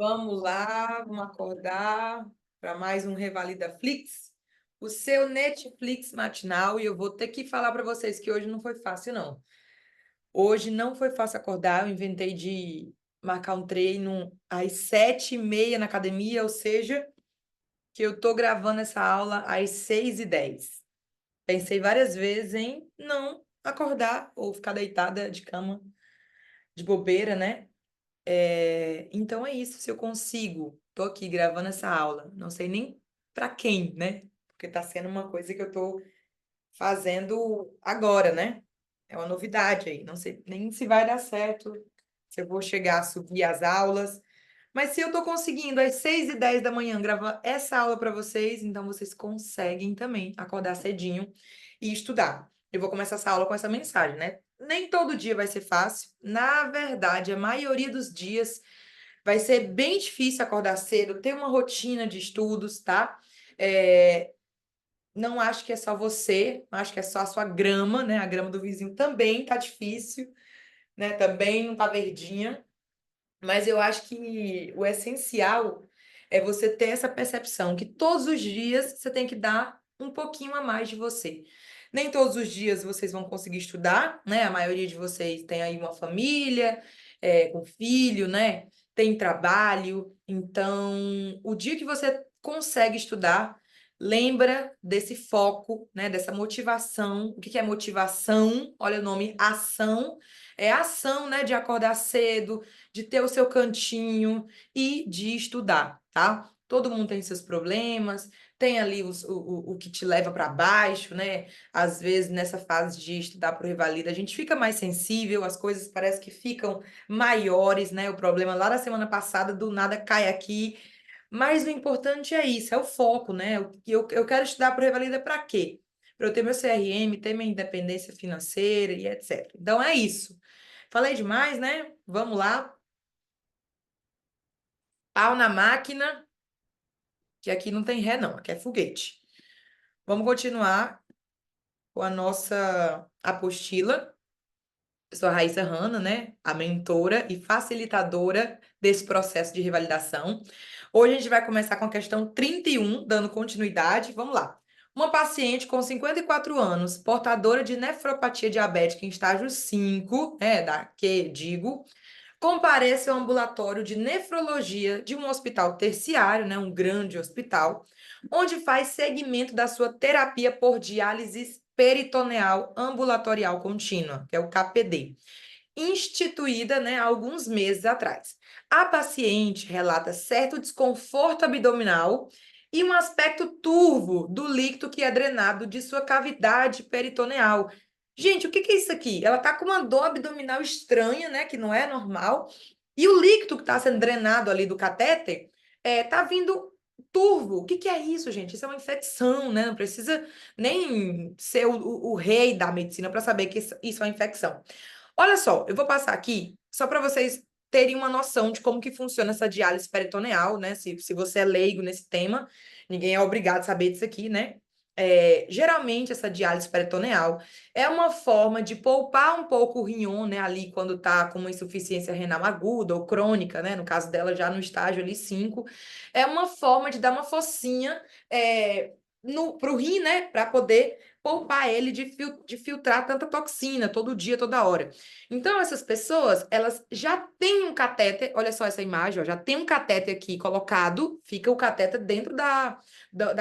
Vamos lá, vamos acordar para mais um Revalida Flix, o seu Netflix matinal. E eu vou ter que falar para vocês que hoje não foi fácil, não. Hoje não foi fácil acordar. Eu inventei de marcar um treino às 7h30 na academia, ou seja, que eu tô gravando essa aula às 6h10. Pensei várias vezes em não acordar ou ficar deitada de cama, de bobeira, né? Então é isso, se eu consigo, tô aqui gravando essa aula, não sei nem para quem, né? Porque tá sendo uma coisa que eu tô fazendo agora, né? É uma novidade aí, não sei nem se vai dar certo, se eu vou chegar a subir as aulas, mas se eu tô conseguindo às 6h10 da manhã gravar essa aula para vocês, então vocês conseguem também acordar cedinho e estudar. Eu vou começar essa aula com essa mensagem, né? Nem todo dia vai ser fácil. Na verdade, a maioria dos dias vai ser bem difícil acordar cedo, ter uma rotina de estudos, tá? É, não acho que é só você, acho que é só a sua grama, né? A grama do vizinho também tá difícil, né? Também não tá verdinha. Mas eu acho que o essencial é você ter essa percepção que todos os dias você tem que dar um pouquinho a mais de você. Nem todos os dias vocês vão conseguir estudar, né? A maioria de vocês tem aí uma família, com filho, né? Tem trabalho. Então, o dia que você consegue estudar, lembra desse foco, né? Dessa motivação. O que que é motivação? Olha o nome, ação. É ação, né? De acordar cedo, de ter o seu cantinho e de estudar, tá? Todo mundo tem seus problemas, tem ali o que te leva para baixo, né? Às vezes, nessa fase de estudar para o Revalida, a gente fica mais sensível, as coisas parece que ficam maiores, né? O problema lá da semana passada, do nada cai aqui. Mas o importante é isso, é o foco, né? Eu quero estudar para o Revalida para quê? Para eu ter meu CRM, ter minha independência financeira e etc. Então é isso. Falei demais, né? Vamos lá. Pau na máquina, que aqui não tem ré, não, aqui é foguete. Vamos continuar com a nossa apostila. Eu sou a Raíssa Hanna, né? A mentora e facilitadora desse processo de revalidação. Hoje a gente vai começar com a questão 31, dando continuidade. Vamos lá. Uma paciente com 54 anos, portadora de nefropatia diabética em estágio 5, da que digo, compareça ao ambulatório de nefrologia de um hospital terciário, né, um grande hospital, onde faz seguimento da sua terapia por diálise peritoneal ambulatorial contínua, que é o KPD, instituída, né, há alguns meses atrás. A paciente relata certo desconforto abdominal e um aspecto turvo do líquido que é drenado de sua cavidade peritoneal. Gente, o que que é isso aqui? Ela tá com uma dor abdominal estranha, né, que não é normal, e o líquido que está sendo drenado ali do catéter tá vindo turvo. O que que é isso, gente? Isso é uma infecção, né? Não precisa nem ser o rei da medicina para saber que isso é uma infecção. Olha só, eu vou passar aqui só para vocês terem uma noção de como que funciona essa diálise peritoneal, né? Se você é leigo nesse tema, ninguém é obrigado a saber disso aqui, né? Geralmente, essa diálise peritoneal é uma forma de poupar um pouco o rinhão, né? Ali quando tá com uma insuficiência renal aguda ou crônica, né? No caso dela, já no estágio ali 5. É uma forma de dar uma focinha pro rim, né? Para poder poupar ele de filtrar tanta toxina todo dia, toda hora. Então, essas pessoas, elas já têm um catéter, olha só essa imagem, ó, já tem um catéter aqui colocado, fica o catéter dentro da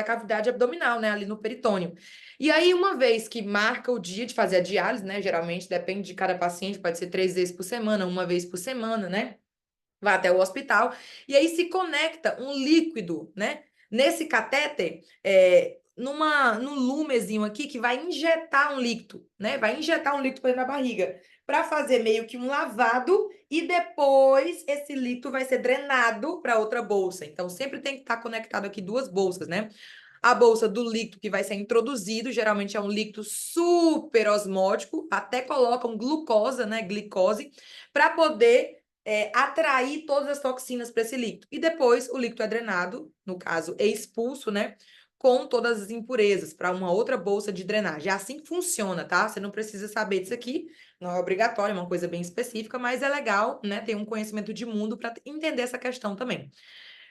cavidade abdominal, né, ali no peritônio. E aí, uma vez que marca o dia de fazer a diálise, né, geralmente depende de cada paciente, pode ser 3 vezes por semana, uma vez por semana, né, vai até o hospital, e aí se conecta um líquido, né, nesse catéter, num lumezinho aqui que vai injetar um líquido, né? Vai injetar um líquido para dentro da barriga, para fazer meio que um lavado e depois esse líquido vai ser drenado para outra bolsa. Então sempre tem que estar conectado aqui duas bolsas, né? A bolsa do líquido que vai ser introduzido, geralmente é um líquido super osmótico, até colocam glucosa, né, glicose, para poder atrair todas as toxinas para esse líquido. E depois o líquido é drenado, no caso, é expulso, né, com todas as impurezas para uma outra bolsa de drenagem. É assim que funciona, tá? Você não precisa saber disso aqui, não é obrigatório, é uma coisa bem específica, mas é legal, né, ter um conhecimento de mundo para entender essa questão também.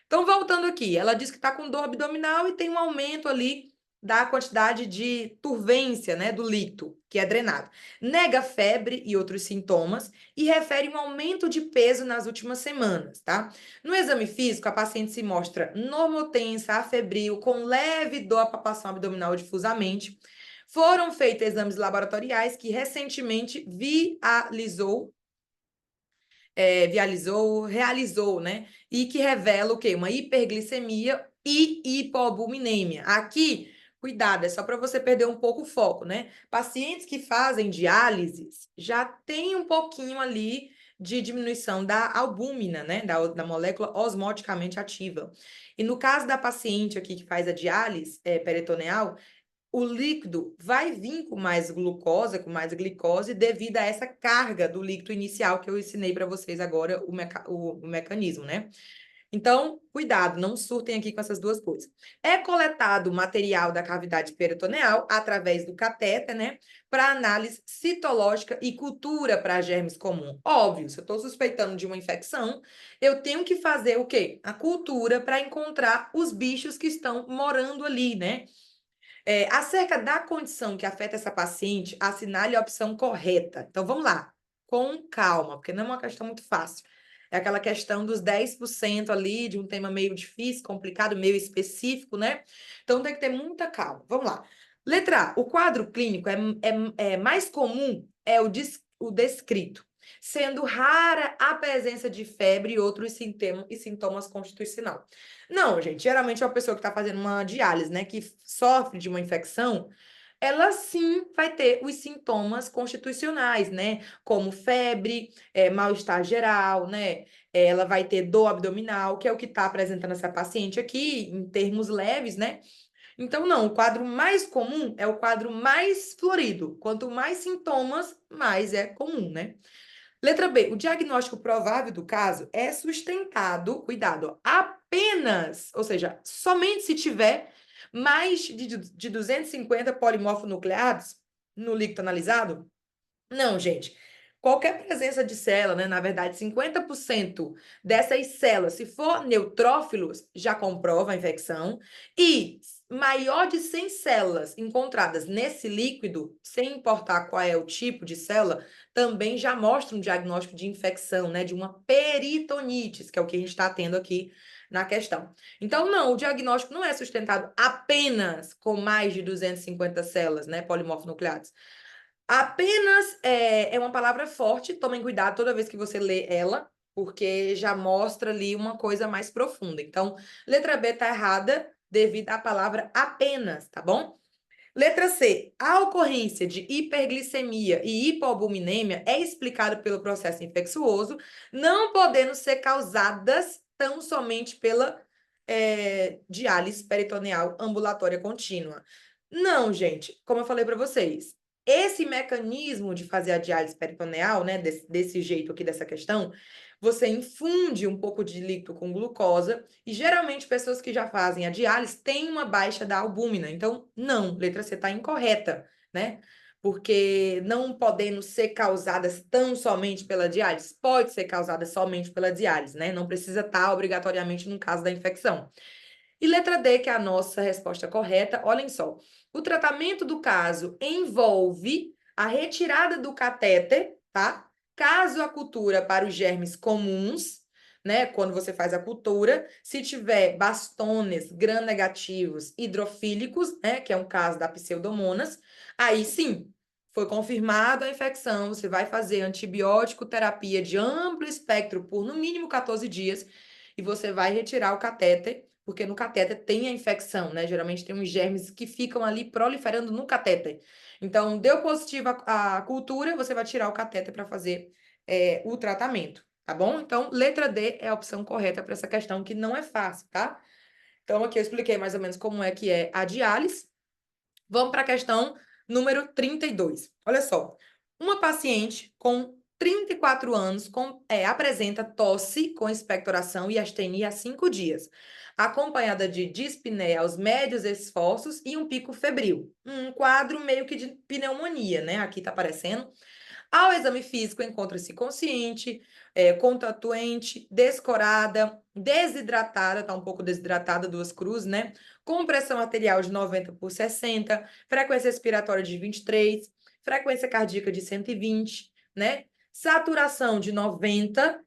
Então, voltando aqui, ela diz que está com dor abdominal e tem um aumento ali da quantidade de turvência, né, do líquido que é drenado. Nega febre e outros sintomas e refere um aumento de peso nas últimas semanas, tá? No exame físico, a paciente se mostra normotensa, afebril, com leve dor à palpação abdominal difusamente. Foram feitos exames laboratoriais que recentemente realizou, né? E que revela o quê? Uma hiperglicemia e hipoalbuminemia. Aqui, cuidado, é só para você perder um pouco o foco, né? Pacientes que fazem diálises já tem um pouquinho ali de diminuição da albúmina, né? Da molécula osmoticamente ativa. E no caso da paciente aqui que faz a diálise peritoneal, o líquido vai vir com mais glucose, com mais glicose, devido a essa carga do líquido inicial que eu ensinei para vocês agora, o mecanismo, né? Então, cuidado, não surtem aqui com essas duas coisas. É coletado material da cavidade peritoneal através do catéter, né? Para análise citológica e cultura para germes comuns. Óbvio, se eu estou suspeitando de uma infecção, eu tenho que fazer o quê? A cultura para encontrar os bichos que estão morando ali, né? Acerca da condição que afeta essa paciente, assinale a opção correta. Então, vamos lá, com calma, porque não é uma questão muito fácil. É aquela questão dos 10% ali, de um tema meio difícil, complicado, meio específico, né? Então, tem que ter muita calma. Vamos lá. Letra A, o quadro clínico é mais comum é o descrito, sendo rara a presença de febre e outros sintomas constitucionais. Não, gente, geralmente uma pessoa que está fazendo uma diálise, né, que sofre de uma infecção, ela sim vai ter os sintomas constitucionais, né, como febre, mal-estar geral, né, ela vai ter dor abdominal, que é o que está apresentando essa paciente aqui, em termos leves, né. Então, não, o quadro mais comum é o quadro mais florido. Quanto mais sintomas, mais é comum, né? Letra B, o diagnóstico provável do caso é sustentado, cuidado, apenas, ou seja, somente se tiver mais de 250 polimorfonucleados no líquido analisado. Não, gente. Qualquer presença de célula, né? Na verdade, 50% dessas células, se for neutrófilos, já comprova a infecção. E maior de 100 células encontradas nesse líquido, sem importar qual é o tipo de célula, também já mostra um diagnóstico de infecção, né? De uma peritonites, que é o que a gente está tendo aqui na questão. Então, não, o diagnóstico não é sustentado apenas com mais de 250 células, né? Polimorfonucleados. Apenas é uma palavra forte, tomem cuidado toda vez que você lê ela, porque já mostra ali uma coisa mais profunda. Então, letra B tá errada devido à palavra apenas, tá bom? Letra C, a ocorrência de hiperglicemia e hipoalbuminemia é explicada pelo processo infeccioso, não podendo ser causadas tão somente pela diálise peritoneal ambulatória contínua. Não, gente, como eu falei para vocês, esse mecanismo de fazer a diálise peritoneal, né, desse jeito aqui dessa questão, você infunde um pouco de líquido com glucosa e geralmente pessoas que já fazem a diálise têm uma baixa da albúmina. Então, não, letra C está incorreta, né? Porque não podendo ser causadas tão somente pela diálise, pode ser causada somente pela diálise, né? Não precisa estar obrigatoriamente no caso da infecção. E letra D, que é a nossa resposta correta, olhem só. O tratamento do caso envolve a retirada do catéter, tá? Caso a cultura para os germes comuns, né? Quando você faz a cultura, se tiver bastones gram-negativos hidrofílicos, né? Que é um caso da pseudomonas, aí sim, foi confirmada a infecção, você vai fazer antibiótico terapia de amplo espectro por no mínimo 14 dias e você vai retirar o catéter, porque no catéter tem a infecção, né? Geralmente tem uns germes que ficam ali proliferando no catéter. Então, deu positivo a cultura, você vai tirar o catéter para fazer o tratamento, tá bom? Então, letra D é a opção correta para essa questão, que não é fácil, tá? Então, aqui eu expliquei mais ou menos como é que é a diálise. Vamos para a questão número 32. Olha só. Uma paciente com 34 anos, apresenta tosse com expectoração e astenia há 5 dias, acompanhada de dispneia aos médios esforços e um pico febril. Um quadro meio que de pneumonia, né? Aqui tá aparecendo. Ao exame físico, encontra-se consciente, contatuente, descorada, desidratada, tá um pouco desidratada, duas cruzes, né? Com pressão arterial de 90 por 60, frequência respiratória de 23, frequência cardíaca de 120, né? Saturação de 90%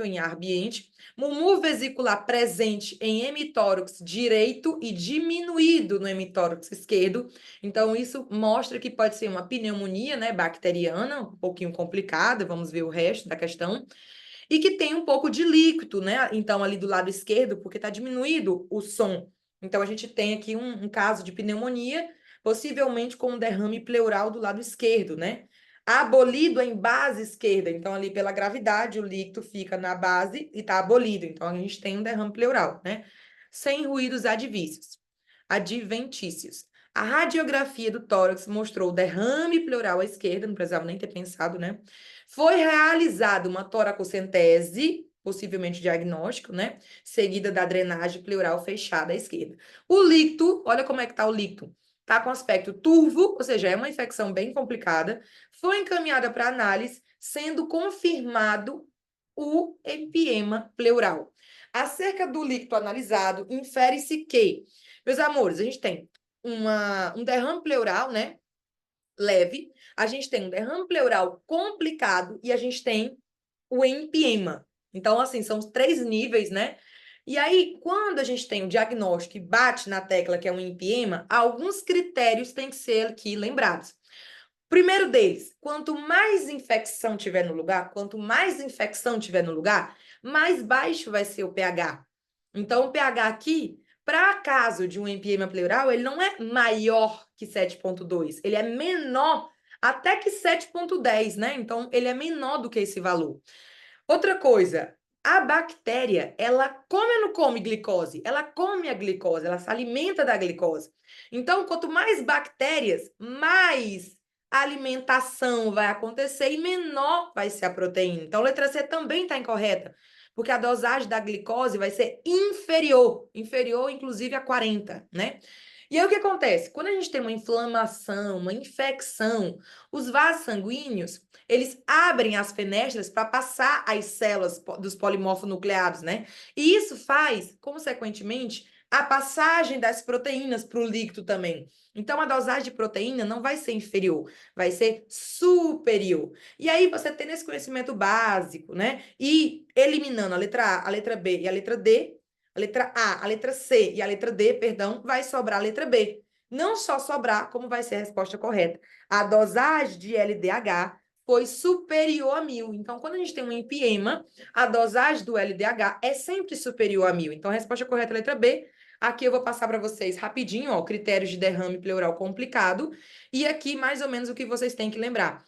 em ar ambiente, mumu vesicular presente em hemitórax direito e diminuído no hemitórax esquerdo. Então, isso mostra que pode ser uma pneumonia, né, bacteriana, um pouquinho complicada, vamos ver o resto da questão, e que tem um pouco de líquido, né, então, ali do lado esquerdo, porque está diminuído o som. Então, a gente tem aqui um caso de pneumonia, possivelmente com um derrame pleural do lado esquerdo, né? Abolido em base esquerda, então, ali pela gravidade, o líquido fica na base e está abolido. Então, a gente tem um derrame pleural, né? Sem ruídos adventícios. A radiografia do tórax mostrou derrame pleural à esquerda, não precisava nem ter pensado, né? Foi realizada uma toracocentese, possivelmente diagnóstico, né? Seguida da drenagem pleural fechada à esquerda. O líquido, olha como é que tá o líquido. Tá com aspecto turvo, ou seja, é uma infecção bem complicada. Foi encaminhada para análise, sendo confirmado o empiema pleural. Acerca do líquido analisado, infere-se que, meus amores, a gente tem um derrame pleural, né? Leve, a gente tem um derrame pleural complicado e a gente tem o empiema. Então, assim, são os 3 níveis, né? E aí, quando a gente tem o diagnóstico e bate na tecla que é um empiema, alguns critérios têm que ser aqui lembrados. Primeiro deles, quanto mais infecção tiver no lugar, mais baixo vai ser o pH. Então, o pH aqui, para caso de um empiema pleural, ele não é maior que 7,2, ele é menor até que 7,10, né? Então, ele é menor do que esse valor. Outra coisa, a bactéria, ela come ou não come glicose? Ela come a glicose, ela se alimenta da glicose. Então, quanto mais bactérias, mais alimentação vai acontecer e menor vai ser a proteína. Então, a letra C também está incorreta, porque a dosagem da glicose vai ser inferior inclusive a 40, né? E aí o que acontece? Quando a gente tem uma inflamação, uma infecção, os vasos sanguíneos, eles abrem as fenestras para passar as células dos polimorfonucleados, né? E isso faz, consequentemente, a passagem das proteínas para o líquido também. Então, a dosagem de proteína não vai ser inferior, vai ser superior. E aí, você tendo esse conhecimento básico, né? E eliminando a letra A, a letra B e a letra D, a letra A, a letra C e a letra D, perdão, vai sobrar a letra B. Não só sobrar, como vai ser a resposta correta. A dosagem de LDH foi superior a 1.000. Então, quando a gente tem um empiema, a dosagem do LDH é sempre superior a 1.000. Então, a resposta correta é a letra B. Aqui eu vou passar para vocês rapidinho, ó, critérios de derrame pleural complicado. E aqui, mais ou menos, o que vocês têm que lembrar.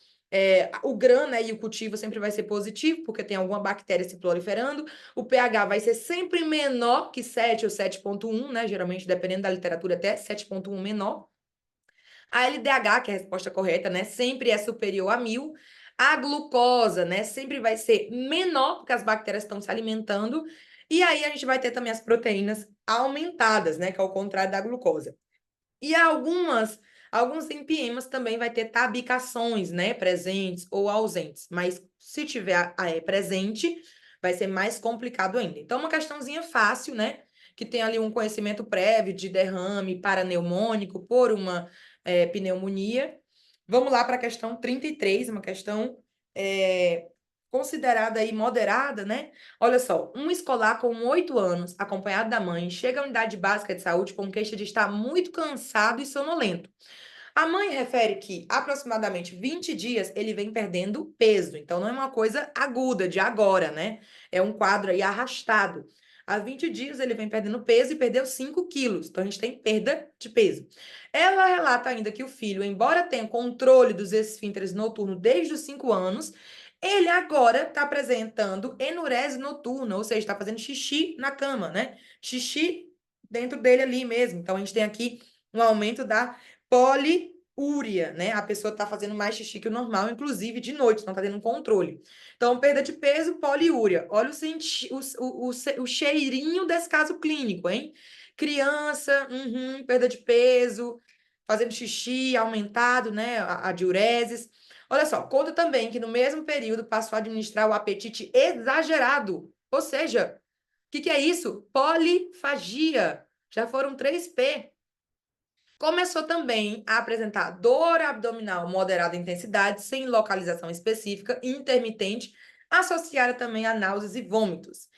O GRAM, né, e o cultivo sempre vai ser positivo, porque tem alguma bactéria se proliferando. O pH vai ser sempre menor que 7 ou 7,1, né? Geralmente, dependendo da literatura, até 7,1 menor. A LDH, que é a resposta correta, né, sempre é superior a 1.000. A glucosa, né, sempre vai ser menor, porque as bactérias estão se alimentando. E aí a gente vai ter também as proteínas aumentadas, né, que é o contrário da glucosa. E alguns empiemas também vai ter tabicações, né, presentes ou ausentes. Mas se tiver presente, vai ser mais complicado ainda. Então, uma questãozinha fácil, né, que tem ali um conhecimento prévio de derrame paraneumônico por uma pneumonia. Vamos lá para a questão 33, uma questão considerada aí moderada, né? Olha só, um escolar com 8 anos, acompanhado da mãe, chega à unidade básica de saúde com queixa de estar muito cansado e sonolento. A mãe refere que, aproximadamente 20 dias, ele vem perdendo peso. Então, não é uma coisa aguda, de agora, né? É um quadro aí arrastado. Há 20 dias, ele vem perdendo peso e perdeu 5 quilos. Então, a gente tem perda de peso. Ela relata ainda que o filho, embora tenha controle dos esfínteres noturnos desde os 5 anos, ele agora está apresentando enurese noturna, ou seja, está fazendo xixi na cama, né? Xixi dentro dele ali mesmo. Então, a gente tem aqui um aumento da poliúria, né? A pessoa tá fazendo mais xixi que o normal, inclusive de noite, não tá tendo controle. Então, perda de peso, poliúria. Olha o cheirinho desse caso clínico, hein? Criança, perda de peso, fazendo xixi aumentado, né? A diureses. Olha só, conta também que no mesmo período passou a administrar o apetite exagerado. Ou seja, o que é isso? Polifagia. Já foram 3P. Começou também a apresentar dor abdominal moderada intensidade, sem localização específica, intermitente, associada também a náuseas e vômitos.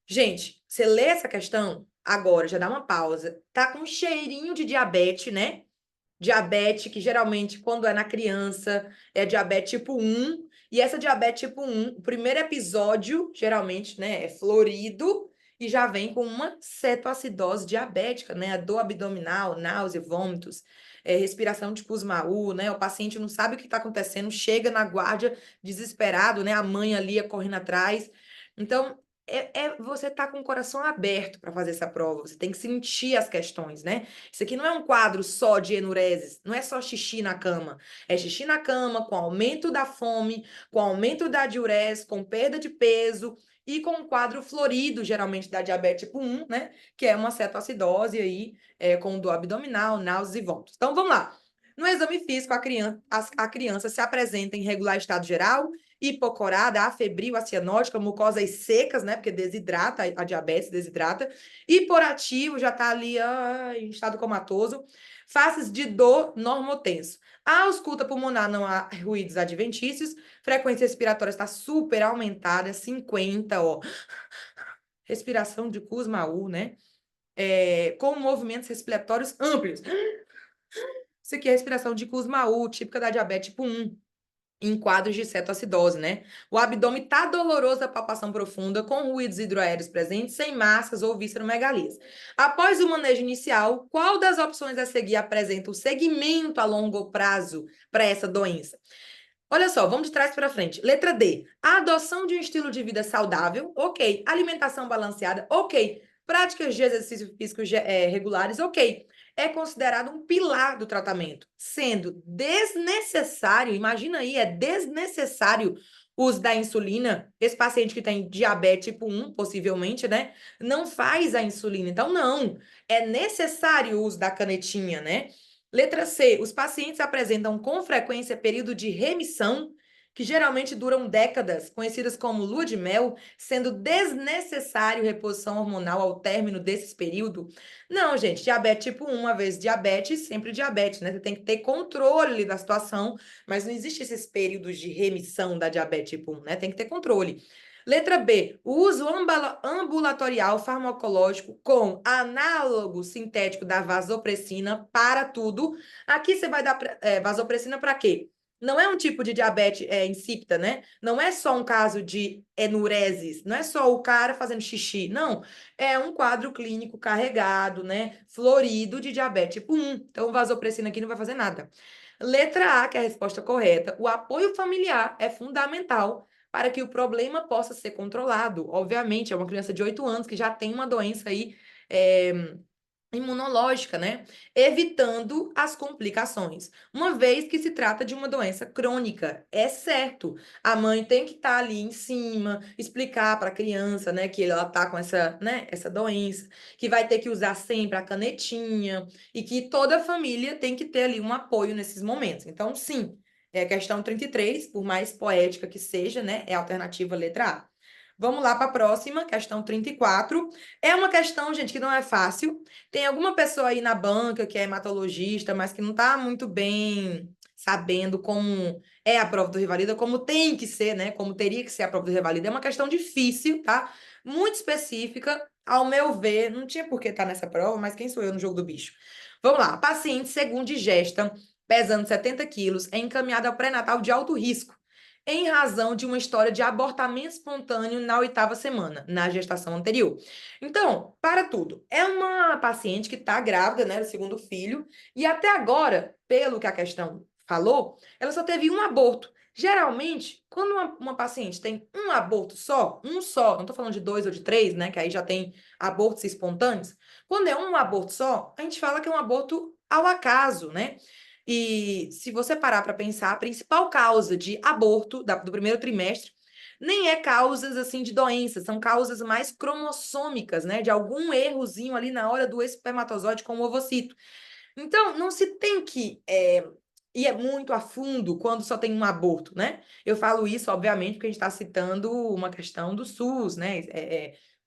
Gente, você lê essa questão, agora já dá uma pausa. Tá com um cheirinho de diabetes, né? Diabetes, que geralmente, quando é na criança, é diabetes tipo 1. E essa diabetes tipo 1, o primeiro episódio, geralmente, né, é florido e já vem com uma cetoacidose diabética, né? A dor abdominal, náusea, vômitos, respiração de Kussmaul, né? O paciente não sabe o que está acontecendo, chega na guarda desesperado, né? A mãe ali correndo atrás. Então, você tá com o coração aberto para fazer essa prova. Você tem que sentir as questões, né? Isso aqui não é um quadro só de enureses, não é só xixi na cama. É xixi na cama com aumento da fome, com aumento da diurese, com perda de peso e com um quadro florido, geralmente da diabetes tipo 1, né? Que é uma cetoacidose aí, com dor abdominal, náuseas e vômitos. Então, vamos lá. No exame físico, a criança se apresenta em regular estado geral, hipocorada, afebril, acianótica, mucosas secas, né? Porque desidrata, a diabetes desidrata. Hiporativo, já tá ali em estado comatoso. Faces de dor normotenso. A ausculta pulmonar não há ruídos adventícios. Frequência respiratória está super aumentada, 50, ó. Respiração de Kussmaul, né? Com movimentos respiratórios amplos. Isso aqui é a respiração de Kussmaul, típica da diabetes tipo 1. Em quadros de cetoacidose, né? O abdômen tá doloroso, a palpação profunda, com ruídos hidroaéreos presentes, sem massas ou visceromegalias. Após o manejo inicial, qual das opções a seguir apresenta o segmento a longo prazo para essa doença? Olha só, vamos de trás para frente. Letra D. A adoção de um estilo de vida saudável, ok. Alimentação balanceada, ok. Práticas de exercício físico regulares, ok. É considerado um pilar do tratamento, sendo desnecessário, imagina aí, é desnecessário o uso da insulina. Esse paciente que tem diabetes tipo 1, possivelmente, né? Não faz a insulina. Então, não. É necessário o uso da canetinha, né? Letra C. Os pacientes apresentam com frequência período de remissão, que geralmente duram décadas, conhecidas como lua de mel, sendo desnecessário reposição hormonal ao término desse período. Não, gente, diabetes tipo 1, uma vez diabetes, sempre diabetes, né? Você tem que ter controle da situação, mas não existe esses períodos de remissão da diabetes tipo 1, né? Tem que ter controle. Letra B, o uso ambulatorial farmacológico com análogo sintético da vasopressina para tudo. Aqui você vai dar vasopressina para quê? Não é um tipo de diabetes insípida, né? Não é só um caso de enureses, não é só o cara fazendo xixi, não. É um quadro clínico carregado, né? Florido de diabetes tipo 1. Então, vasopressina aqui não vai fazer nada. Letra A, que é a resposta correta. O apoio familiar é fundamental para que o problema possa ser controlado. Obviamente, é uma criança de 8 anos que já tem uma doença aí imunológica, né? Evitando as complicações. Uma vez que se trata de uma doença crônica, é certo. A mãe tem que estar ali em cima, explicar para a criança, né, que ela tá com essa, né, essa doença, que vai ter que usar sempre a canetinha e que toda a família tem que ter ali um apoio nesses momentos. Então, sim, é a questão 33, por mais poética que seja, né, é a alternativa letra A. Vamos lá para a próxima, questão 34. É uma questão, gente, que não é fácil. Tem alguma pessoa aí na banca que é hematologista, mas que não está muito bem sabendo como é a prova do Revalida, como tem que ser, né? Como teria que ser a prova do Revalida. É uma questão difícil, tá? Muito específica, ao meu ver. Não tinha por que estar nessa prova, mas quem sou eu no jogo do bicho? Vamos lá. Paciente, segundo digesta, pesando 70 quilos, é encaminhada ao pré-natal de alto risco, em razão de uma história de abortamento espontâneo na 8ª semana, na gestação anterior. Então, para tudo, é uma paciente que está grávida, né, do segundo filho, e até agora, pelo que a questão falou, ela só teve um aborto. Geralmente, quando uma paciente tem um aborto só, um só, não estou falando de 2 ou de 3, né, que aí já tem abortos espontâneos, quando é um aborto só, a gente fala que é um aborto ao acaso, né? E se você parar para pensar, a principal causa de aborto do primeiro trimestre nem é causas assim de doenças, são causas mais cromossômicas, né? De algum errozinho ali na hora do espermatozoide com o ovocito. Então, não se tem que ir muito a fundo quando só tem um aborto, né? Eu falo isso, obviamente, porque a gente está citando uma questão do SUS, né?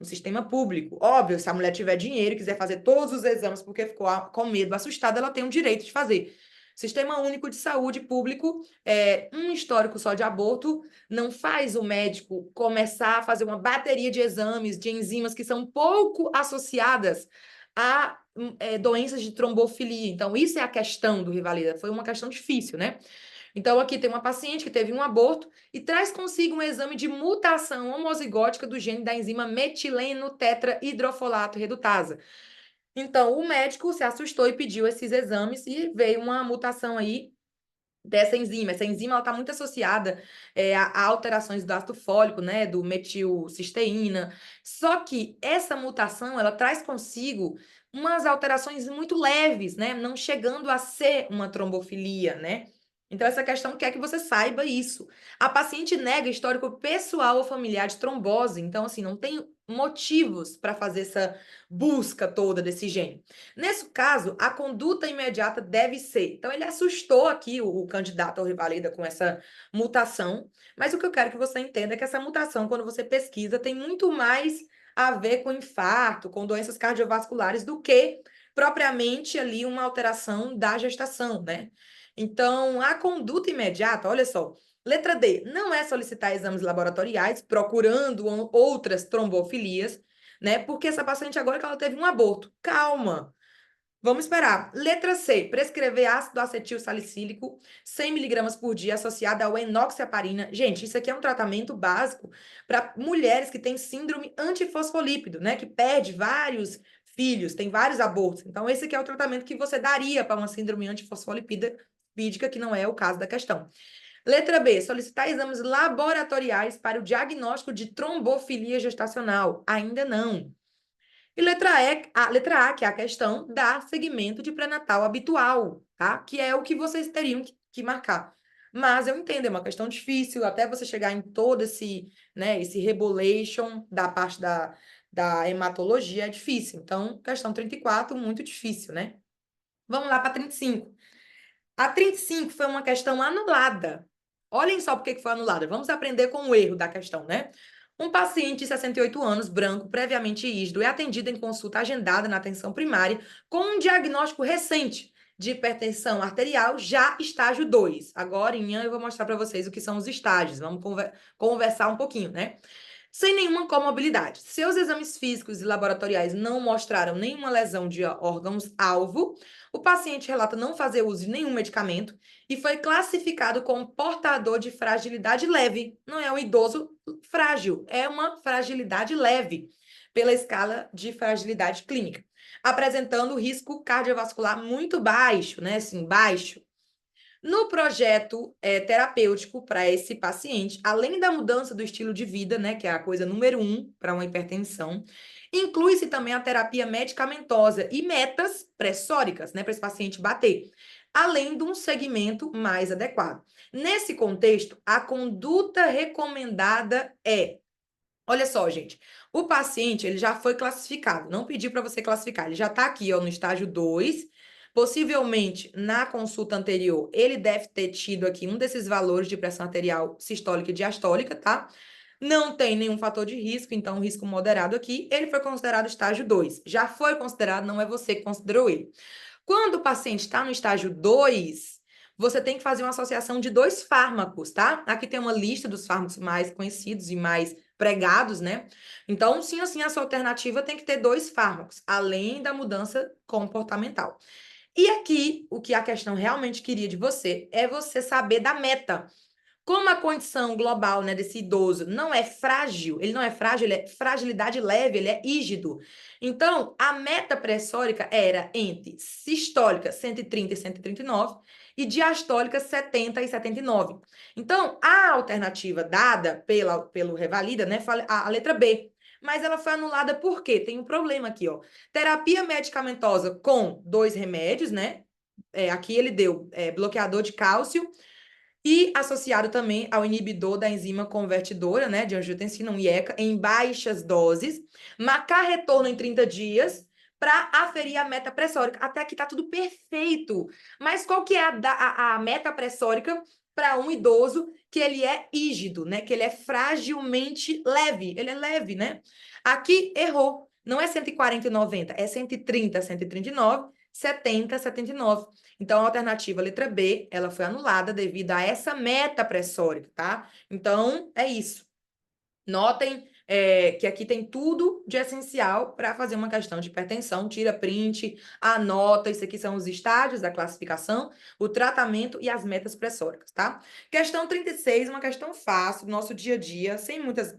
Um sistema público. Óbvio, se a mulher tiver dinheiro e quiser fazer todos os exames porque ficou com medo, assustada, ela tem o direito de fazer. Sistema Único de Saúde Público, um histórico só de aborto não faz o médico começar a fazer uma bateria de exames de enzimas que são pouco associadas a doenças de trombofilia. Então, isso é a questão do Rivalida. Foi uma questão difícil, né? Então, aqui tem uma paciente que teve um aborto e traz consigo um exame de mutação homozigótica do gene da enzima metileno tetrahidrofolato redutase. Então, o médico se assustou e pediu esses exames e veio uma mutação aí dessa enzima. Essa enzima ela está muito associada a alterações do ácido fólico, né, do metilcisteína. Só que essa mutação ela traz consigo umas alterações muito leves, né, não chegando a ser uma trombofilia, né? Então, essa questão quer que você saiba isso. A paciente nega histórico pessoal ou familiar de trombose. Então, assim, não tem motivos para fazer essa busca toda desse gene. Nesse caso, a conduta imediata deve ser. Então, ele assustou aqui o candidato ao Rivalida com essa mutação, mas o que eu quero que você entenda é que essa mutação, quando você pesquisa, tem muito mais a ver com infarto, com doenças cardiovasculares, do que propriamente ali uma alteração da gestação, né? Então, a conduta imediata, olha só. Letra D, não é solicitar exames laboratoriais procurando outras trombofilias, né? Porque essa paciente agora que ela teve um aborto. Calma. Vamos esperar. Letra C, prescrever ácido acetil salicílico 100 miligramas por dia associado ao enoxaparina. Gente, isso aqui é um tratamento básico para mulheres que têm síndrome antifosfolípido, né? Que perde vários filhos, tem vários abortos. Então, esse aqui é o tratamento que você daria para uma síndrome antifosfolipídica, que não é o caso da questão. Letra B, solicitar exames laboratoriais para o diagnóstico de trombofilia gestacional. Ainda não. E letra A, que é a questão, dá seguimento de pré-natal habitual, tá? Que é o que vocês teriam que marcar. Mas eu entendo, é uma questão difícil, até você chegar em todo esse, né, esse rebolation da parte da hematologia é difícil. Então, questão 34, muito difícil, né? Vamos lá para 35. A 35 foi uma questão anulada. Olhem só por que foi anulada. Vamos aprender com o erro da questão, né? Um paciente de 68 anos, branco, previamente ígido, é atendido em consulta agendada na atenção primária com um diagnóstico recente de hipertensão arterial, já estágio 2. Agora, eu vou mostrar para vocês o que são os estágios. Vamos conversar um pouquinho, né? Sem nenhuma comorbidade. Seus exames físicos e laboratoriais não mostraram nenhuma lesão de órgãos-alvo. O paciente relata não fazer uso de nenhum medicamento e foi classificado como portador de fragilidade leve. Não é um idoso frágil, é uma fragilidade leve, pela escala de fragilidade clínica, apresentando risco cardiovascular muito baixo, né? Assim, baixo. No projeto terapêutico para esse paciente, além da mudança do estilo de vida, né, que é a coisa número 1 para uma hipertensão, inclui-se também a terapia medicamentosa e metas pressóricas, né, para esse paciente bater, além de um segmento mais adequado. Nesse contexto, a conduta recomendada é, olha só, gente, o paciente ele já foi classificado, não pediu para você classificar, ele já está aqui ó, no estágio 2. Possivelmente, na consulta anterior, ele deve ter tido aqui um desses valores de pressão arterial sistólica e diastólica, tá? Não tem nenhum fator de risco, então risco moderado aqui. Ele foi considerado estágio 2. Já foi considerado, não é você que considerou ele. Quando o paciente está no estágio 2, você tem que fazer uma associação de 2 fármacos, tá? Aqui tem uma lista dos fármacos mais conhecidos e mais pregados, né? Então, sim ou sim, a sua alternativa tem que ter 2 fármacos, além da mudança comportamental. E aqui, o que a questão realmente queria de você é você saber da meta. Como a condição global, né, desse idoso não é frágil, ele não é frágil, ele é fragilidade leve, ele é rígido. Então, a meta pressórica era entre sistólica 130 e 139 e diastólica 70 e 79. Então, a alternativa dada pelo Revalida, né, foi a letra B. Mas ela foi anulada por quê? Tem um problema aqui, ó. Terapia medicamentosa com 2 remédios, né? aqui ele deu bloqueador de cálcio e associado também ao inibidor da enzima convertidora, né, de angiotensina, um IECA, em baixas doses, marcar retorno em 30 dias para aferir a meta pressórica. Até aqui tá tudo perfeito. Mas qual que é a meta pressórica para um idoso que ele é rígido, né, que ele é fragilmente leve, ele é leve, né? Aqui errou. Não é 140 e 90, é 130, 139, 70, 79. Então, a alternativa letra B, ela foi anulada devido a essa meta pressórica, tá? Então, é isso. Notem que aqui tem tudo de essencial para fazer uma questão de hipertensão. Tira print, anota. Isso aqui são os estágios da classificação, o tratamento e as metas pressóricas, tá? Questão 36, uma questão fácil do nosso dia a dia, sem muitas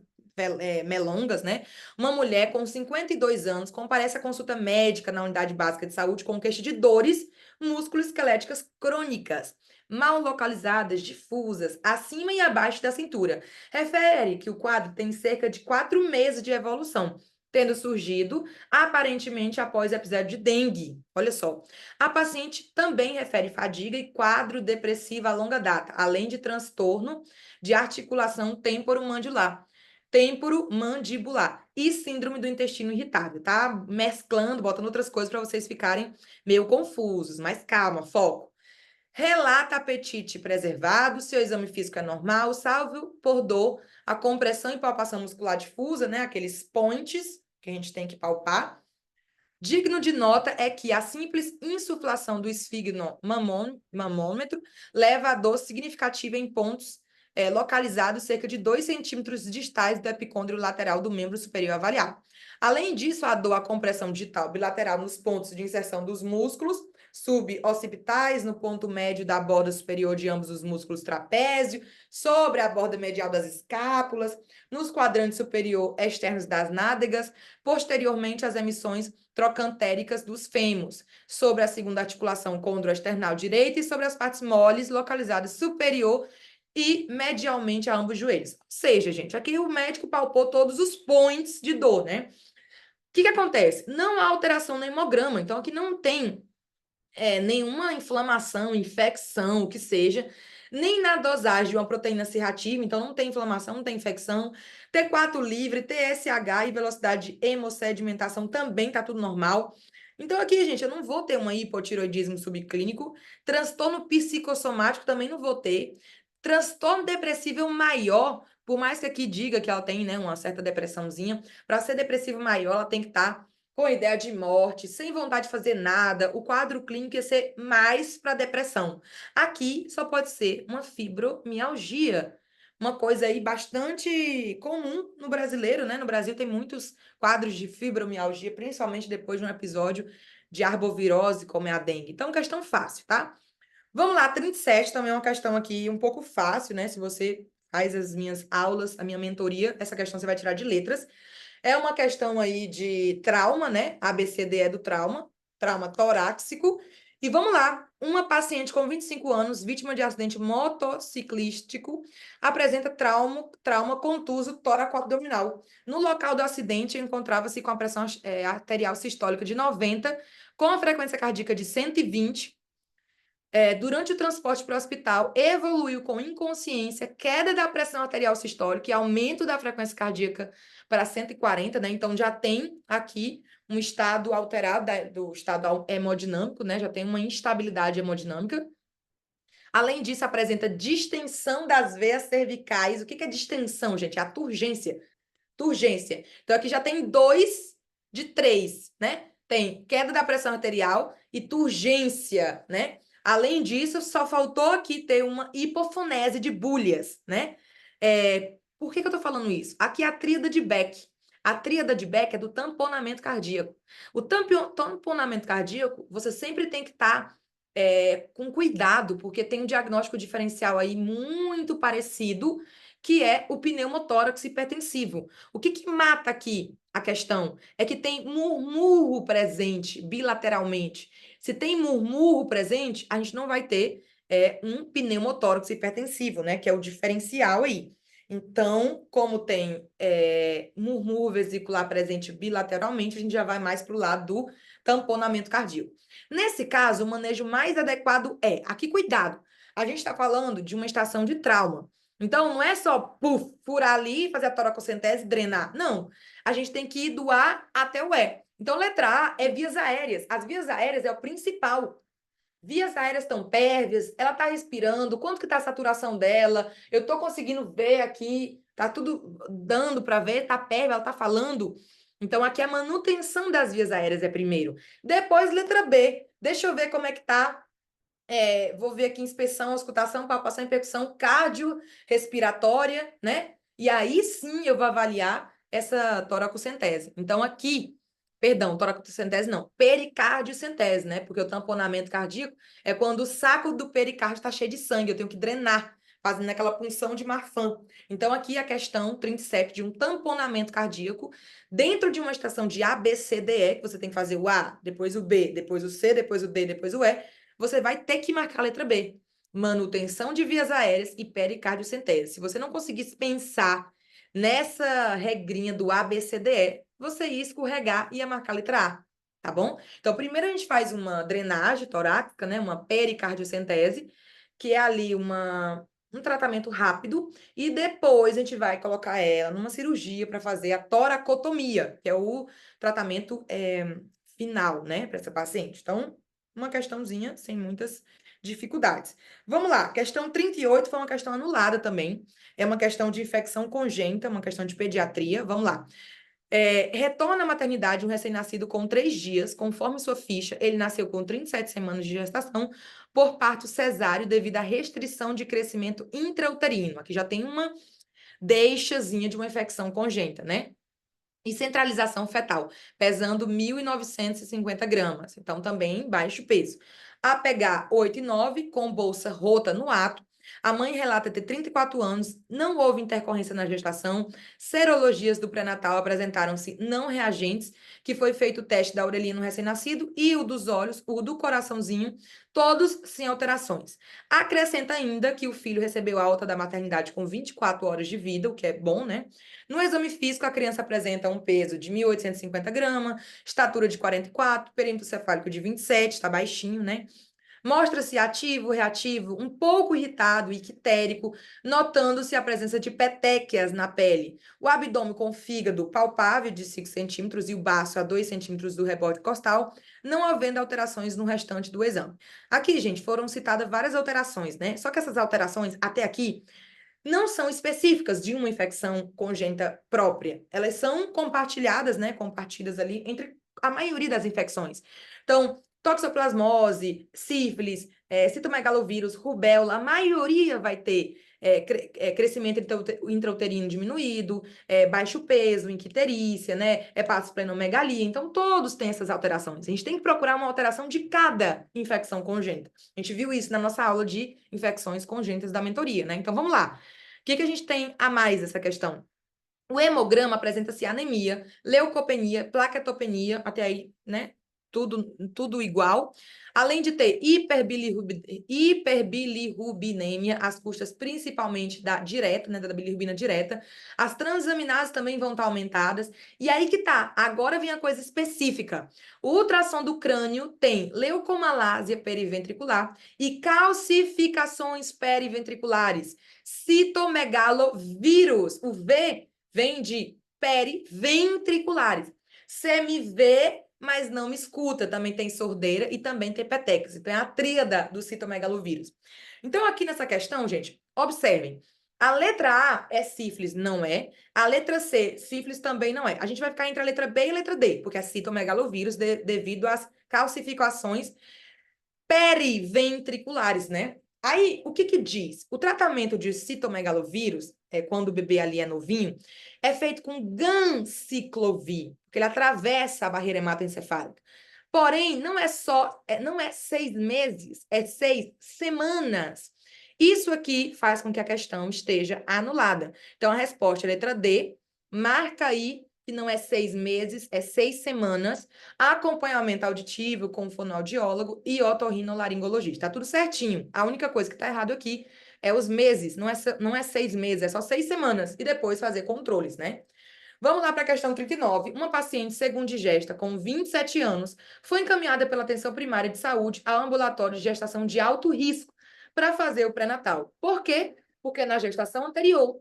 melongas, né? Uma mulher com 52 anos comparece à consulta médica na unidade básica de saúde com queixa de dores musculoesqueléticas crônicas, mal localizadas, difusas, acima e abaixo da cintura. Refere que o quadro tem cerca de 4 meses de evolução, tendo surgido aparentemente após episódio de dengue. Olha só. A paciente também refere fadiga e quadro depressivo a longa data, além de transtorno de articulação temporomandibular. Temporomandibular e síndrome do intestino irritável, tá? Mesclando, botando outras coisas para vocês ficarem meio confusos, mas calma, foco. Relata apetite preservado, seu exame físico é normal, salvo por dor, a compressão e palpação muscular difusa, né? Aqueles points que a gente tem que palpar. Digno de nota é que a simples insuflação do esfígmo mamômetro leva a dor significativa em pontos localizados cerca de 2 centímetros distais do epicôndrio lateral do membro superior avaliado. Além disso, a dor, a compressão digital bilateral nos pontos de inserção dos músculos suboccipitais, no ponto médio da borda superior de ambos os músculos trapézio, sobre a borda medial das escápulas, nos quadrantes superior externos das nádegas, posteriormente às emissões trocantéricas dos fêmurs, sobre a segunda articulação condroesternal direita e sobre as partes moles localizadas superior e medialmente a ambos os joelhos. Ou seja, gente, aqui o médico palpou todos os points de dor, né? O que acontece? Não há alteração no hemograma, então aqui não tem nenhuma inflamação, infecção, o que seja, nem na dosagem de uma proteína C reativa, então não tem inflamação, não tem infecção. T4 livre, TSH e velocidade de hemossedimentação também tá tudo normal. Então aqui, gente, eu não vou ter um hipotiroidismo subclínico, transtorno psicossomático também não vou ter. Transtorno depressivo maior, por mais que aqui diga que ela tem, né, uma certa depressãozinha, para ser depressivo maior, ela tem que estar com ideia de morte, sem vontade de fazer nada, o quadro clínico ia ser mais para depressão. Aqui só pode ser uma fibromialgia, uma coisa aí bastante comum no brasileiro, né? No Brasil tem muitos quadros de fibromialgia, principalmente depois de um episódio de arbovirose, como é a dengue. Então, questão fácil, tá? Vamos lá, 37 também é uma questão aqui um pouco fácil, né? Se você faz as minhas aulas, a minha mentoria, essa questão você vai tirar de letras. É uma questão aí de trauma, né? ABCDE do trauma, trauma torácico. E vamos lá, uma paciente com 25 anos, vítima de acidente motociclístico, apresenta trauma contuso tóraco-abdominal. No local do acidente, encontrava-se com a pressão arterial sistólica de 90, com a frequência cardíaca de 120. Durante o transporte para o hospital, evoluiu com inconsciência, queda da pressão arterial sistólica e aumento da frequência cardíaca para 140, né? Então, já tem aqui um estado alterado do estado hemodinâmico, né? Já tem uma instabilidade hemodinâmica. Além disso, apresenta distensão das veias cervicais. O que é distensão, gente? É a turgência. Turgência. Então, aqui já tem 2 de 3, né? Tem queda da pressão arterial e turgência, né? Além disso, só faltou aqui ter uma hipofonese de Bullias, né? Por que eu tô falando isso? Aqui é a tríada de Beck. A tríada de Beck é do tamponamento cardíaco. O tamponamento cardíaco, você sempre tem que estar com cuidado, porque tem um diagnóstico diferencial aí muito parecido, que é o pneumotórax hipertensivo. O que mata aqui a questão? É que tem murmúrio presente bilateralmente. Se tem murmúrio presente, a gente não vai ter um pneumotórax hipertensivo, né? Que é o diferencial aí. Então, como tem murmúrio vesicular presente bilateralmente, a gente já vai mais para o lado do tamponamento cardíaco. Nesse caso, o manejo mais adequado aqui cuidado, a gente está falando de uma estação de trauma. Então, não é só furar ali, fazer a toracocentese e drenar. Não, a gente tem que ir do A até o E. Então, letra A é vias aéreas. As vias aéreas é o principal. Vias aéreas estão pérvias, ela está respirando, quanto que está a saturação dela? Eu estou conseguindo ver aqui, tá tudo dando para ver, tá pérvia, ela está falando. Então, aqui a manutenção das vias aéreas é primeiro. Depois, letra B. Deixa eu ver como é que tá. Vou ver aqui inspeção, auscultação, palpação e percussão cardiorrespiratória, né? E aí sim eu vou avaliar essa toracocentese. Então, aqui, perdão, toracocentese não, pericardiocentese, né? Porque o tamponamento cardíaco é quando o saco do pericárdio está cheio de sangue, eu tenho que drenar, fazendo aquela punção de Marfan. Então, aqui a questão 37 de um tamponamento cardíaco dentro de uma estação de A, B, C, D, E, que você tem que fazer o A, depois o B, depois o C, depois o D, depois o E, você vai ter que marcar a letra B. Manutenção de vias aéreas e pericardiocentese. Se você não conseguisse pensar nessa regrinha do A, B, C, D, E, você ia escorregar e ia marcar a letra A, tá bom? Então, primeiro a gente faz uma drenagem torácica, né? Uma pericardiocentese, que é ali um tratamento rápido, e depois a gente vai colocar ela numa cirurgia para fazer a toracotomia, que é o tratamento final, né, para essa paciente. Então, uma questãozinha sem muitas dificuldades. Vamos lá, questão 38 foi uma questão anulada também. É uma questão de infecção congênita, uma questão de pediatria. Vamos lá. Retorna à maternidade um recém-nascido com 3 dias, conforme sua ficha, ele nasceu com 37 semanas de gestação, por parto cesáreo devido à restrição de crescimento intrauterino. Aqui já tem uma deixazinha de uma infecção congênita, né? E centralização fetal, pesando 1.950 gramas. Então, também baixo peso. APH 8 e 9, com bolsa rota no ato. A mãe relata ter 34 anos, não houve intercorrência na gestação. Serologias do pré-natal apresentaram-se não reagentes, que foi feito o teste da orelhinha no recém-nascido e o dos olhos, o do coraçãozinho, todos sem alterações. Acrescenta ainda que o filho recebeu alta da maternidade com 24 horas de vida, o que é bom, né? No exame físico, a criança apresenta um peso de 1.850 gramas, estatura de 44, perímetro cefálico de 27, está baixinho, né? Mostra-se ativo, reativo, um pouco irritado e ictérico, notando-se a presença de petequias na pele. O abdômen com fígado palpável de 5 centímetros e o baço a 2 centímetros do reborde costal, não havendo alterações no restante do exame. Aqui, gente, foram citadas várias alterações, né? Só que essas alterações, até aqui, não são específicas de uma infecção congênita própria. Elas são compartilhadas, né, compartilhadas ali entre a maioria das infecções. Então, toxoplasmose, sífilis, citomegalovírus, rubéola, a maioria vai ter crescimento intrauterino diminuído, baixo peso, icterícia, né, hepatosplenomegalia. Então, todos têm essas alterações. A gente tem que procurar uma alteração de cada infecção congênita. A gente viu isso na nossa aula de infecções congênitas da mentoria, né? Então, vamos lá. O que a gente tem a mais essa questão? O hemograma apresenta-se anemia, leucopenia, plaquetopenia, até aí, né? Tudo igual. Além de ter hiperbilirrubinemia, as custas principalmente da direta, né? Da bilirrubina direta. As transaminases também vão estar aumentadas. E aí que tá. Agora vem a coisa específica. O ultrassom do crânio tem leucomalásia periventricular e calcificações periventriculares. Citomegalovírus. O V vem de periventriculares. Você me vê, mas não me escuta. Também tem sordeira e também tem petequias. Então, é a tríada do citomegalovírus. Então, aqui nessa questão, gente, observem. A letra A é sífilis, não é. A letra C, sífilis também não é. A gente vai ficar entre a letra B e a letra D, porque é citomegalovírus devido às calcificações periventriculares, né? Aí, o que que diz? O tratamento de citomegalovírus, quando o bebê ali é novinho, é feito com ganciclovir, porque ele atravessa a barreira hematoencefálica. Porém, não é 6 meses, é 6 semanas. Isso aqui faz com que a questão esteja anulada. Então, a resposta é a letra D. Marca aí que não é 6 meses, é 6 semanas, acompanhamento auditivo com fonoaudiólogo e otorrinolaringologista. Tá tudo certinho. A única coisa que tá errado aqui é os meses, não é 6 meses, é só 6 semanas, e depois fazer controles, né? Vamos lá para a questão 39. Uma paciente segundigesta com 27 anos foi encaminhada pela atenção primária de saúde ao ambulatório de gestação de alto risco para fazer o pré-natal. Por quê? Porque na gestação anterior,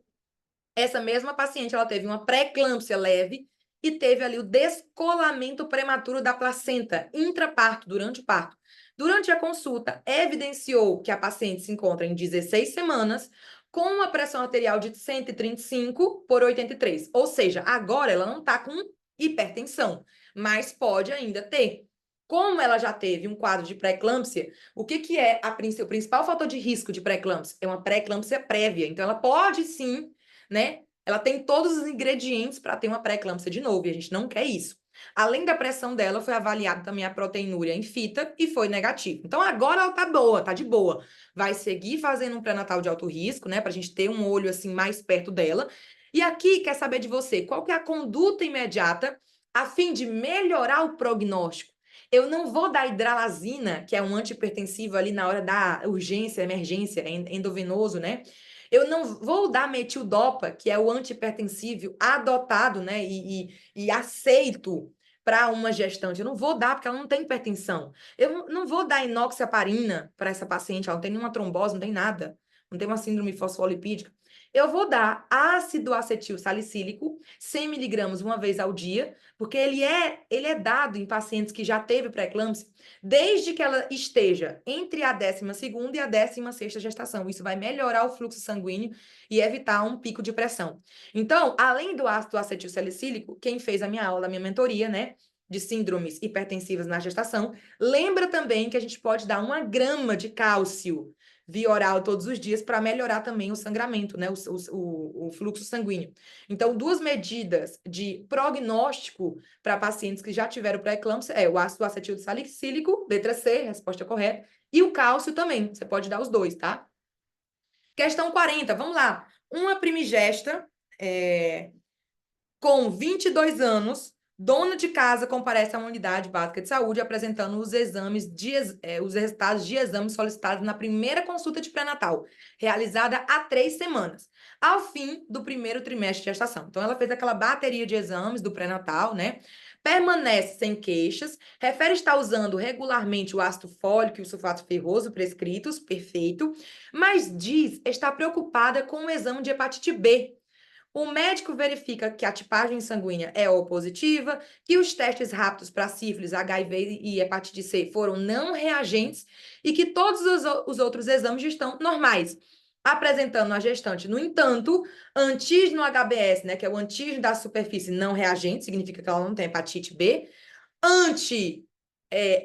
essa mesma paciente ela teve uma pré-eclâmpsia leve e teve ali o descolamento prematuro da placenta intraparto, durante o parto. Durante a consulta, evidenciou que a paciente se encontra em 16 semanas com uma pressão arterial de 135 por 83. Ou seja, agora ela não está com hipertensão, mas pode ainda ter. Como ela já teve um quadro de pré-eclâmpsia, o que é o principal fator de risco de pré-eclâmpsia? É uma pré-eclâmpsia prévia. Então, ela pode sim, né? Ela tem todos os ingredientes para ter uma pré-eclâmpsia de novo, e a gente não quer isso. Além da pressão dela, foi avaliada também a proteinúria em fita e foi negativo. Então, agora ela tá boa, tá de boa. Vai seguir fazendo um pré-natal de alto risco, né? Pra gente ter um olho, assim, mais perto dela. E aqui, quer saber de você, qual que é a conduta imediata a fim de melhorar o prognóstico? Eu não vou dar hidralazina, que é um antihipertensivo ali na hora da urgência, emergência, endovenoso, né? Eu não vou dar metildopa, que é o antihipertensivo adotado, né, e aceito para uma gestante. Eu não vou dar, porque ela não tem hipertensão. Eu não vou dar inoxaparina para essa paciente, ela não tem nenhuma trombose, não tem nada. Não tem uma síndrome fosfolipídica. Eu vou dar ácido acetil salicílico, 100 miligramas uma vez ao dia, porque ele é dado em pacientes que já teve pré-eclâmpsia, desde que ela esteja entre a 12ª e a 16ª gestação. Isso vai melhorar o fluxo sanguíneo e evitar um pico de pressão. Então, além do ácido acetil salicílico, quem fez a minha aula, a minha mentoria, né, de síndromes hipertensivas na gestação, lembra também que a gente pode dar 1 grama de cálcio via oral todos os dias para melhorar também o sangramento, né, o fluxo sanguíneo. Então, 2 medidas de prognóstico para pacientes que já tiveram pré-eclâmpsia é o ácido acetil salicílico, letra C, resposta correta, e o cálcio também. Você pode dar os dois, tá? Questão 40, vamos lá. Uma primigesta com 22 anos, dona de casa, comparece à unidade básica de saúde apresentando os resultados de exames solicitados na primeira consulta de pré-natal, realizada há 3 semanas, ao fim do primeiro trimestre de gestação. Então, ela fez aquela bateria de exames do pré-natal, né? Permanece sem queixas, refere estar usando regularmente o ácido fólico e o sulfato ferroso prescritos, perfeito, mas diz estar preocupada com o exame de hepatite B. O médico verifica que a tipagem sanguínea é O positiva, que os testes rápidos para sífilis, HIV e hepatite C foram não reagentes e que todos os outros exames estão normais, apresentando a gestante, no entanto, antígeno HBS, né, que é o antígeno da superfície não reagente, significa que ela não tem hepatite B,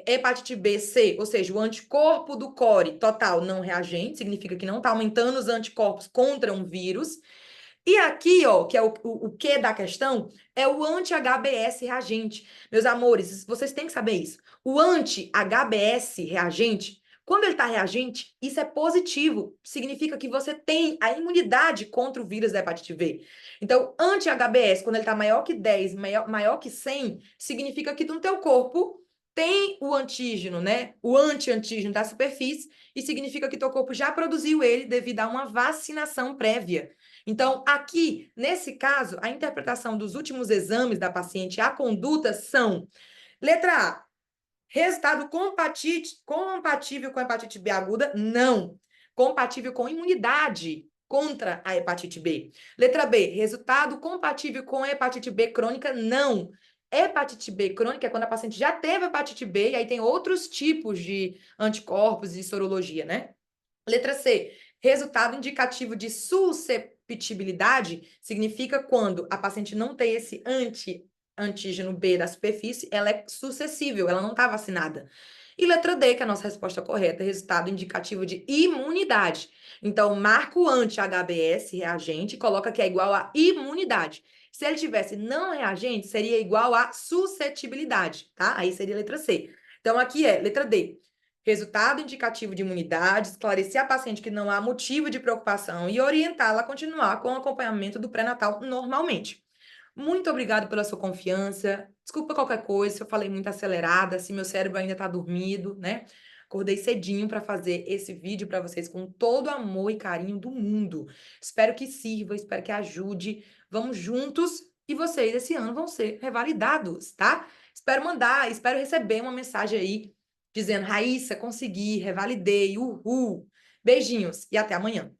hepatite B, C, ou seja, o anticorpo do core total não reagente, significa que não está aumentando os anticorpos contra um vírus. E aqui, ó, que é o que da questão, é o anti-HBS reagente. Meus amores, vocês têm que saber isso. O anti-HBS reagente, quando ele está reagente, isso é positivo. Significa que você tem a imunidade contra o vírus da hepatite B. Então, anti-HBS, quando ele está maior que 10, maior que 100, significa que no teu corpo tem o antígeno, né? O anti-antígeno da superfície, e significa que teu corpo já produziu ele devido a uma vacinação prévia. Então, aqui, nesse caso, a interpretação dos últimos exames da paciente e a conduta são: letra A, resultado compatível com a hepatite B aguda? Não. Compatível com imunidade contra a hepatite B. Letra B, resultado compatível com a hepatite B crônica? Não. Hepatite B crônica é quando a paciente já teve hepatite B e aí tem outros tipos de anticorpos e sorologia, né? Letra C, resultado indicativo de susceptibilidade significa quando a paciente não tem esse antígeno B da superfície, ela é suscetível, ela não está vacinada. E letra D, que é a nossa resposta correta, resultado indicativo de imunidade. Então, marca o anti-HBS reagente e coloca que é igual a imunidade. Se ele tivesse não reagente, seria igual a suscetibilidade, tá? Aí seria a letra C. Então, aqui é letra D. Resultado indicativo de imunidade, esclarecer a paciente que não há motivo de preocupação e orientá-la a continuar com o acompanhamento do pré-natal normalmente. Muito obrigada pela sua confiança. Desculpa qualquer coisa, se eu falei muito acelerada, se meu cérebro ainda está dormido, né? Acordei cedinho para fazer esse vídeo para vocês com todo o amor e carinho do mundo. Espero que sirva, espero que ajude. Vamos juntos e vocês esse ano vão ser revalidados, tá? Espero receber uma mensagem aí dizendo: Raíssa, consegui, revalidei, uhul. Beijinhos e até amanhã.